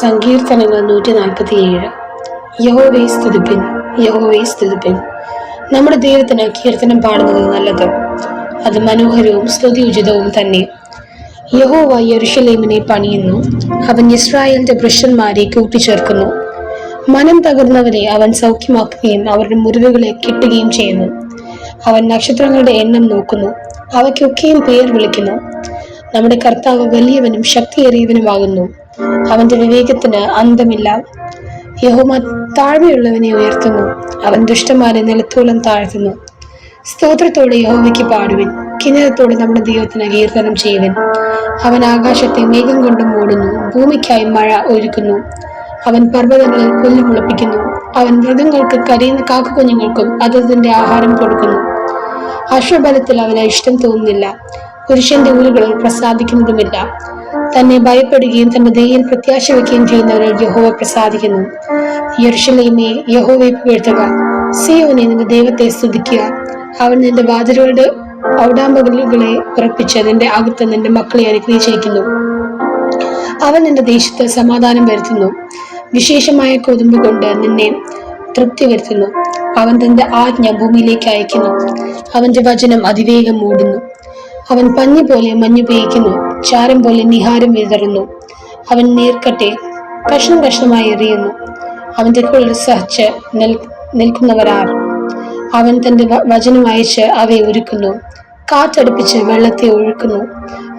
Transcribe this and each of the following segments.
സങ്കീർത്തനങ്ങൾ 147. യഹോവയെ സ്തുതിപ്പിൻ, യഹോവയെ സ്തുതിപ്പിൻ. നമ്മുടെ ദൈവത്തിന് കീർത്തനം പാടുന്നത് നല്ലത്, അത് മനോഹരവും സ്തുതിയുചിതവും തന്നെ. യഹോവ യെരൂശലേമിനെ പണിയുന്നു, അവൻ യിസ്രായേലിന്റെ പുരുഷന്മാരെ കൂട്ടിച്ചേർക്കുന്നു. മനം തകർന്നവരെ അവൻ സൗഖ്യമാക്കുകയും അവരുടെ മുറിവുകളെ കെട്ടുകയും ചെയ്യുന്നു. അവൻ നക്ഷത്രങ്ങളുടെ എണ്ണം നോക്കുന്നു, അവയ്ക്കൊക്കെയും പേർ വിളിക്കുന്നു. നമ്മുടെ കർത്താവ് വലിയവനും ശക്തിയേറിയവനുമാകുന്നു, അവന്റെ വിവേകത്തിന് അന്തമില്ല. യഹോവ താഴ്മയുള്ളവനെ ഉയർത്തുന്നു, അവൻ ദുഷ്ടന്മാരെ നിലത്തോളം താഴ്ത്തുന്നു. സ്തോത്രത്തോടെ യഹോവയ്ക്ക് പാടുവിൻ, കിന്നരത്തോടെ നമ്മുടെ ദൈവത്തിന് കീർത്തനം ചെയ്യുവിൻ. അവൻ ആകാശത്തെ മേഘം കൊണ്ട് മൂടുന്നു, ഭൂമിക്കായി മഴ ഒരുക്കുന്നു. അവൻ പർവ്വതങ്ങളിൽ പുല്ല് മുളപ്പിക്കുന്നു. അവൻ മൃഗങ്ങൾക്ക് കരയുന്ന കാക്കക്കുഞ്ഞുങ്ങൾക്കും അതതിന്റെ ആഹാരം കൊടുക്കുന്നു. അശ്വബലത്തിൽ അവന് ഇഷ്ടം തോന്നുന്നില്ല, പുരുഷന്റെ ഊരുകളിൽ പ്രസാദിക്കുന്നതുമില്ല. തന്നെ ഭയപ്പെടുകയും തന്റെ ദയയിൽ പ്രത്യാശ വയ്ക്കുകയും ചെയ്യുന്നവരിൽ യഹോവ പ്രസാദിക്കുന്നു. യെരൂശലേമേ, യഹോവയെ പുകഴ്ത്തുക, സീയോനെ, നിന്റെ ദൈവത്തെ സ്തുതിക്കുക. അവൻ നിന്റെ വാതിലുകളുടെ ഔടാമ്പലുകളെ ഉറപ്പിച്ച് നിന്റെ അകത്ത് നിന്റെ മക്കളെ അനുഗ്രഹിച്ചിരിക്കുന്നു. അവൻ നിന്റെ ദേശത്ത് സമാധാനം വരുത്തുന്നു, വിശേഷമായ കൊതുമ്പ് കൊണ്ട് നിന്നെ തൃപ്തി വരുത്തുന്നു. അവൻ തന്റെ ആജ്ഞ ഭൂമിയിലേക്ക് അയക്കുന്നു, അവന്റെ വചനം അതിവേഗം മൂടുന്നു. അവൻ പഞ്ഞി പോലെ മഞ്ഞു പെയ്യ്ക്കുന്നു, ചാരം പോലെ നിഹാരം വിതറുന്നു. അവൻ നീർക്കട്ടെ കഷ്ണം കഷ്ണമായി എറിയുന്നു, അവന്റെ കുളിർ സഹിച്ച് നിൽക്കുന്നവരാർ. അവൻ തന്റെ വചനം അയച്ച് അവയെ ഒരുക്കുന്നു, കാറ്റടുപ്പിച്ച് വെള്ളത്തെ ഒഴുക്കുന്നു.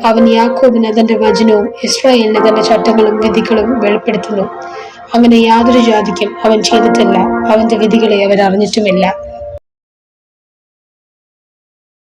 അവൻ യാക്കോബിന് തന്റെ വചനവും ഇസ്രായേലിന് തന്റെ ചട്ടങ്ങളും വിധികളും വെളിപ്പെടുത്തുന്നു. അങ്ങനെ യാതൊരു ജാതിക്കും അവൻ ചെയ്തിട്ടില്ല, അവന്റെ വിധികളെ അവർ അറിഞ്ഞിട്ടുമില്ല.